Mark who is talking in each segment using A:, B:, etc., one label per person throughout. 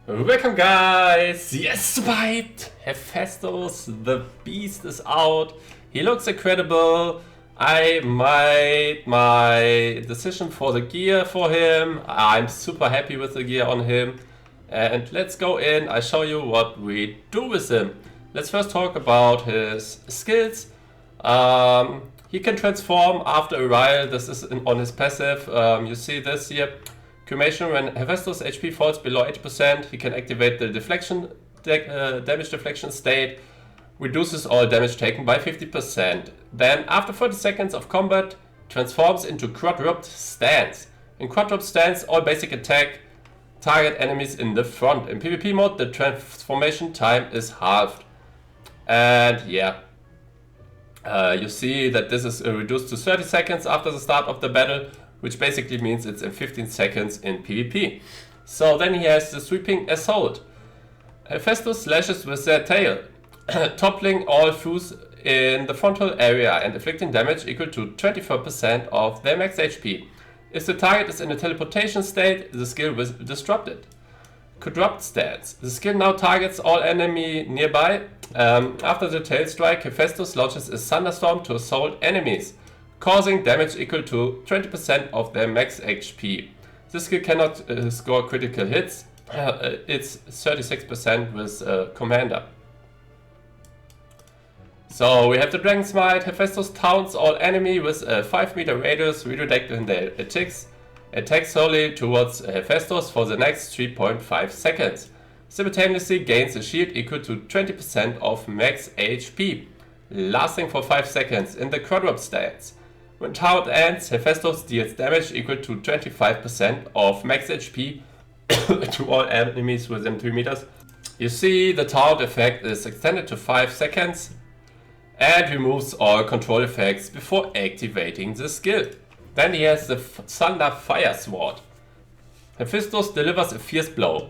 A: Welcome guys! Yes, super hyped! Hephaestus, the beast is out. He looks incredible. I made my decision for the gear for him. I'm super happy with the gear on him. And let's go in, I show you what we do with him. Let's first talk about his skills. He can transform after a while. This is on his passive. You see this here. Cremation, when Hephaestus' HP falls below 80%, he can activate the deflection damage deflection state, reduces all damage taken by 50%. Then, after 30 seconds of combat, transforms into quadruped stance. In quadruped stance, all basic attack target enemies in the front. In PvP mode, the transformation time is halved. And yeah, you see that this is reduced to 30 seconds after the start of the battle, which basically means it's in 15 seconds in PvP. So then he has the sweeping assault. Hephaestus slashes with their tail, toppling all foes in the frontal area and inflicting damage equal to 24% of their max HP. If the target is in a teleportation state, the skill is disrupted. Quadrupt stance. The skill now targets all enemy nearby. After the tail strike, Hephaestus launches a thunderstorm to assault enemies, causing damage equal to 20% of their max HP. This skill cannot score critical hits. It's 36% with Commander. So we have the Dragon Smite. Hephaestus taunts all enemy with a 5 meter radius, redirecting their attacks solely towards Hephaestus for the next 3.5 seconds. Simultaneously gains a shield equal to 20% of max HP, lasting for 5 seconds in the quadrupt stance. When taunt ends, Hephaestus deals damage equal to 25% of max HP to all enemies within 3 meters. You see, the taunt effect is extended to 5 seconds and removes all control effects before activating the skill. Then he has the Thunder Fire Sword. Hephaestus delivers a fierce blow,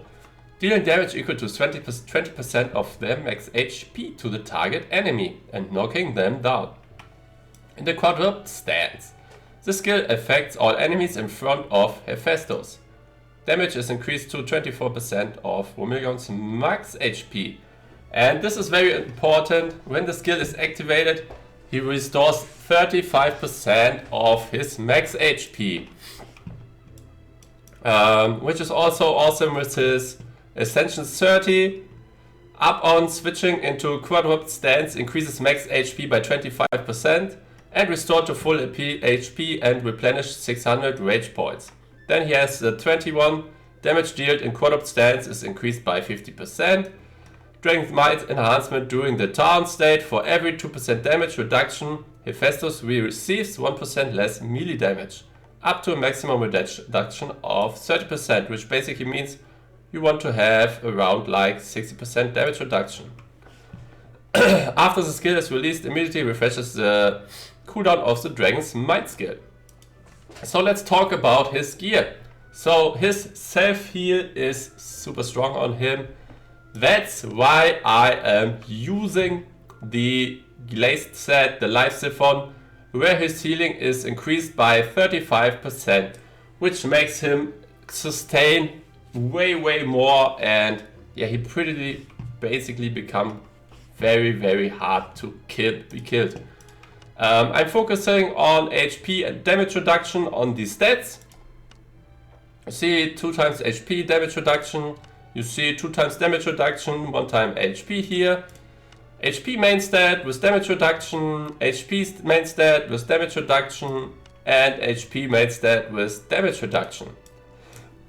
A: dealing damage equal to 20% of their max HP to the target enemy and knocking them down. In the quadrupt stance, the skill affects all enemies in front of Hephaestus. Damage is increased to 24% of Romillion's max HP. And this is very important. When the skill is activated, he restores 35% of his max HP. Which is also awesome with his Ascension 30. Up on switching into quadrupt stance increases max HP by 25%. And restore to full HP and replenish 600 rage points. Then he has the 21 damage dealt in quadrupt stance is increased by 50%. Dragon Might enhancement during the taunt state. For every 2% damage reduction, Hephaestus receives 1% less melee damage, up to a maximum reduction of 30%, which basically means you want to have around like 60% damage reduction. After the skill is released, immediately refreshes the cooldown of the Dragon's Might skill. So let's talk about his gear. So his self-heal is super strong on him. That's why I am using the glazed set, the Life Siphon, where his healing is increased by 35%, which makes him sustain way more, and yeah, he pretty basically become very hard to be killed. I'm focusing on HP and damage reduction on the stats. You see 2 times HP damage reduction. You see 2 times damage reduction, 1 time HP here. HP main stat with damage reduction, HP main stat with damage reduction, and HP main stat with damage reduction.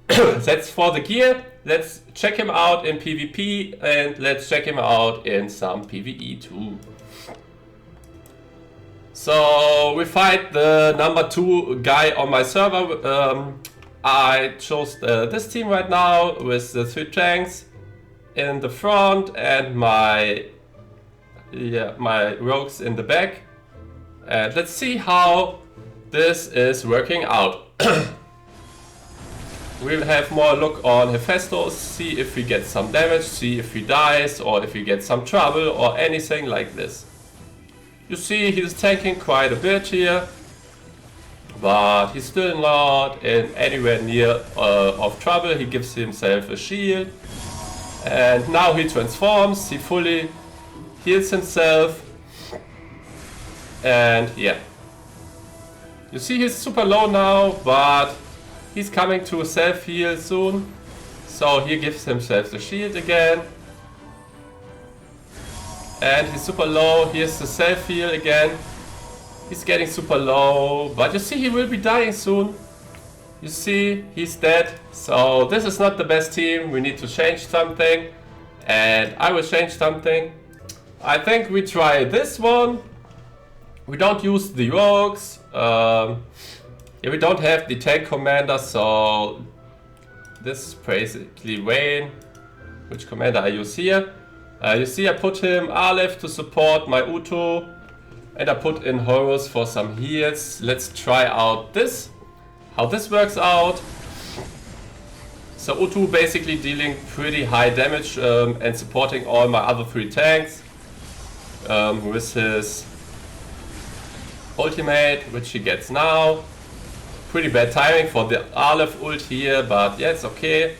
A: That's for the gear. Let's check him out in PvP and let's check him out in some PvE too. So we fight the number 2 guy on my server. I chose this team right now with the 3 tanks in the front and my rogues in the back. And let's see how this is working out. We'll have more look on Hephaestus, see if he gets some damage, see if he dies or if he gets some trouble or anything like this. You see he's tanking quite a bit here, but he's still not in anywhere near of trouble. He gives himself a shield And now he transforms, he fully heals himself. And yeah. You see he's super low now, but he's coming to self-heal soon. So he gives himself the shield again. And he's super low, here's the self-heal again. He's getting super low, but you see he will be dying soon. You see, he's dead. So this is not the best team, we need to change something. And I will change something. I think we try this one. We don't use the rogues. Yeah, we don't have the tank commander, so this is basically Wayne. Which commander I use here? You see I put him Aleph to support my Utu. And I put in Horus for some heals. Let's try out this. How this works out. So Utu basically dealing pretty high damage and supporting all my other 3 tanks. With his ultimate, which he gets now. Pretty bad timing for the Aleph ult here, but yeah, it's okay.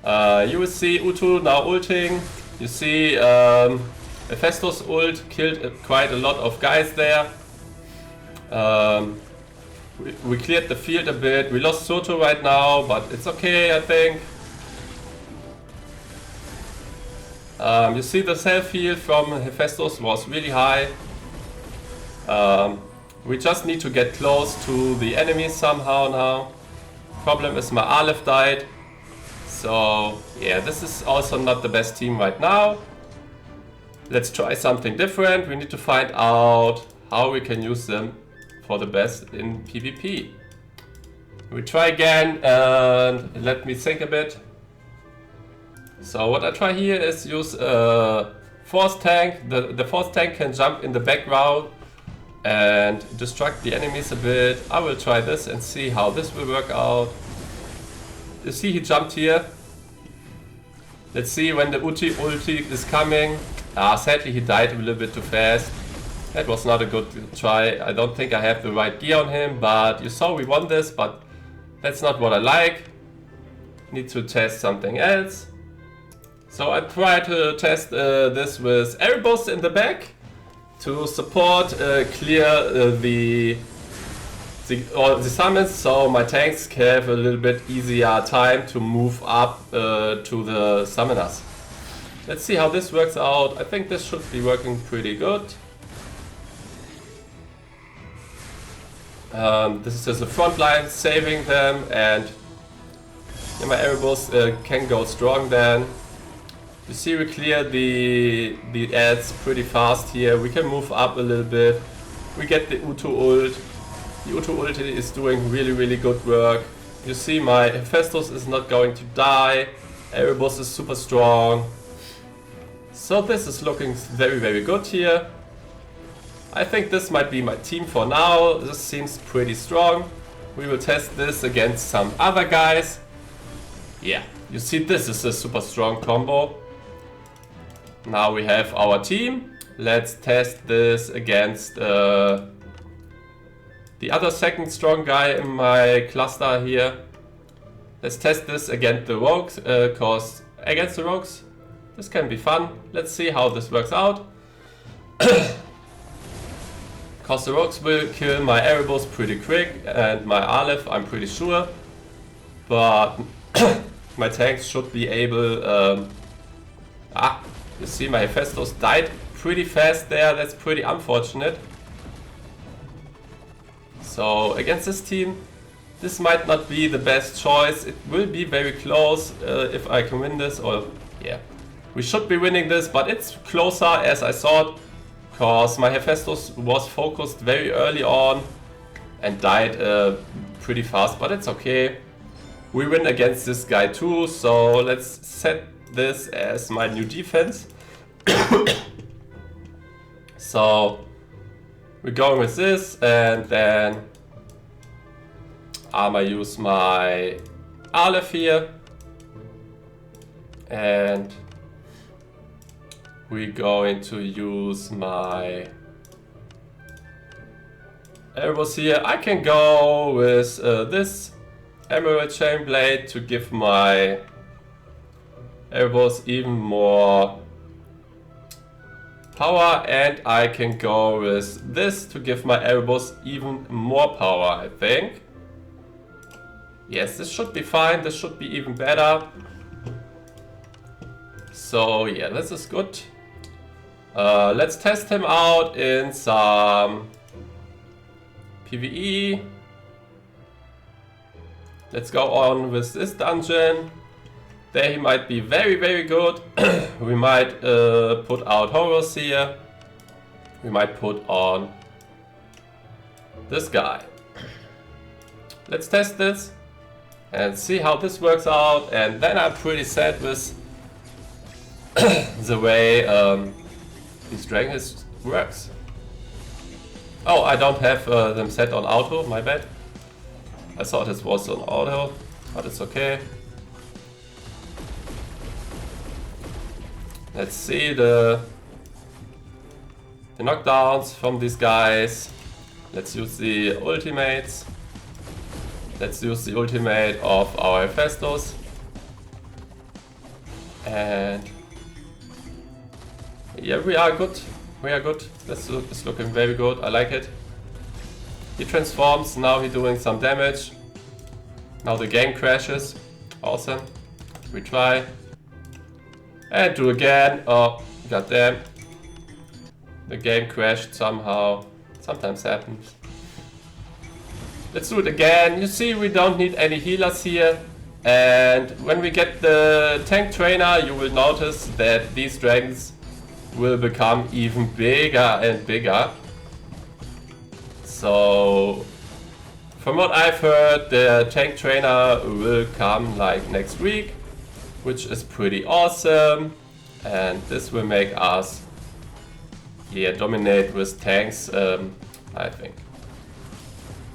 A: You will see Utu now ulting. You see Hephaestus ult killed quite a lot of guys there. We cleared the field a bit. We lost Soto right now, but it's okay, I think. You see the self-heal from Hephaestus was really high. We just need to get close to the enemies somehow now. Problem is my Aleph died. So yeah, this is also not the best team right now. Let's try something different. We need to find out how we can use them for the best in PvP. We try again and let me think a bit. So what I try here is use a force tank. The force tank can jump in the background and distract the enemies a bit. I will try this and see how this will work out. You see he jumped here. Let's see when the ulti is coming. Sadly he died a little bit too fast. That was not a good try. I don't think I have the right gear on him, but you saw we won this, but that's not what I like. Need to test something else. So I try to test this with Erebus in the back to support clear the summons, so my tanks have a little bit easier time to move up to the summoners. Let's see how this works out. I think this should be working pretty good. This is just the front line saving them, and yeah, my Erebus can go strong then. You see we clear the ads pretty fast here. We can move up a little bit. We get the Utu ult. The Utu ult is doing really good work. You see my Hephaestus is not going to die. Erebus is super strong. So this is looking very good here. I think this might be my team for now. This seems pretty strong. We will test this against some other guys. Yeah, you see this is a super strong combo. Now we have our team. Let's test this against the other second strong guy in my cluster here. Let's test this against the rogues, cause against the rogues this can be fun. Let's see how this works out. Cause the rogues will kill my Erebus pretty quick and my Aleph I'm pretty sure. But my tanks should be able... you see my Hephaestus died pretty fast there, that's pretty unfortunate. So against this team, this might not be the best choice. It will be very close if I can win this, or yeah. We should be winning this, but it's closer as I thought. Cause my Hephaestus was focused very early on and died pretty fast, but it's okay. We win against this guy too, so let's set this as my new defense. So we're going with this, and then I'ma use my Aleph here, and we're going to use my Erebus here. I can go with this Emerald Chain Blade to give my Erebos even more power, and I can go with this to give my Erebos even more power, I think. Yes, this should be fine, this should be even better. So yeah, this is good. Let's test him out in some PvE. Let's go on with this dungeon. There he might be very, very good. We might put out horrors here. We might put on this guy. Let's test this and see how this works out. And then I'm pretty sad with the way this dragon works. Oh, I don't have them set on auto, my bad. I thought this was on auto, but it's okay. Let's see the knockdowns from these guys. Let's use the ultimates. Let's use the ultimate of our Hephaestus. And yeah, we are good. We are good. This is looking very good. I like it. He transforms. Now he's doing some damage. Now the game crashes. Awesome. We try. And do again. Oh, goddamn. The game crashed somehow. Sometimes happens. Let's do it again. You see, we don't need any healers here. And when we get the tank trainer, you will notice that these dragons will become even bigger and bigger. So, from what I've heard, the tank trainer will come like next week, which is pretty awesome. And this will make us, yeah, dominate with tanks, I think.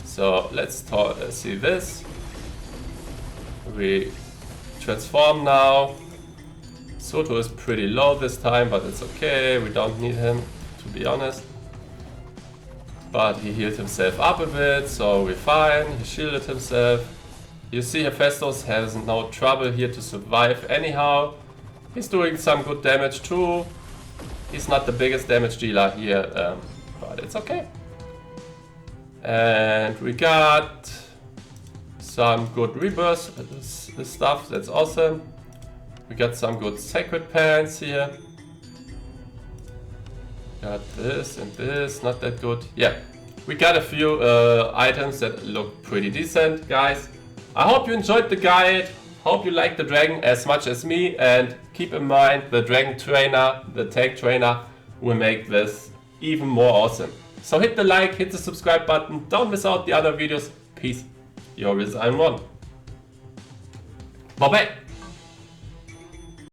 A: So let's see this. We transform now. Soto is pretty low this time, but it's okay. We don't need him, to be honest. But he healed himself up a bit, so we're fine. He shielded himself. You see Hephaestus has no trouble here to survive anyhow. He's doing some good damage too. He's not the biggest damage dealer here, but it's okay. And we got some good rebirth stuff, that's awesome. We got some good sacred pants here. Got this and this, not that good. Yeah, we got a few items that look pretty decent, guys. I hope you enjoyed the guide. Hope you like the dragon as much as me, and keep in mind the dragon trainer, the tank trainer, will make this even more awesome. So hit the like, hit the subscribe button, don't miss out the other videos. Peace, your Iron One. Bye bye.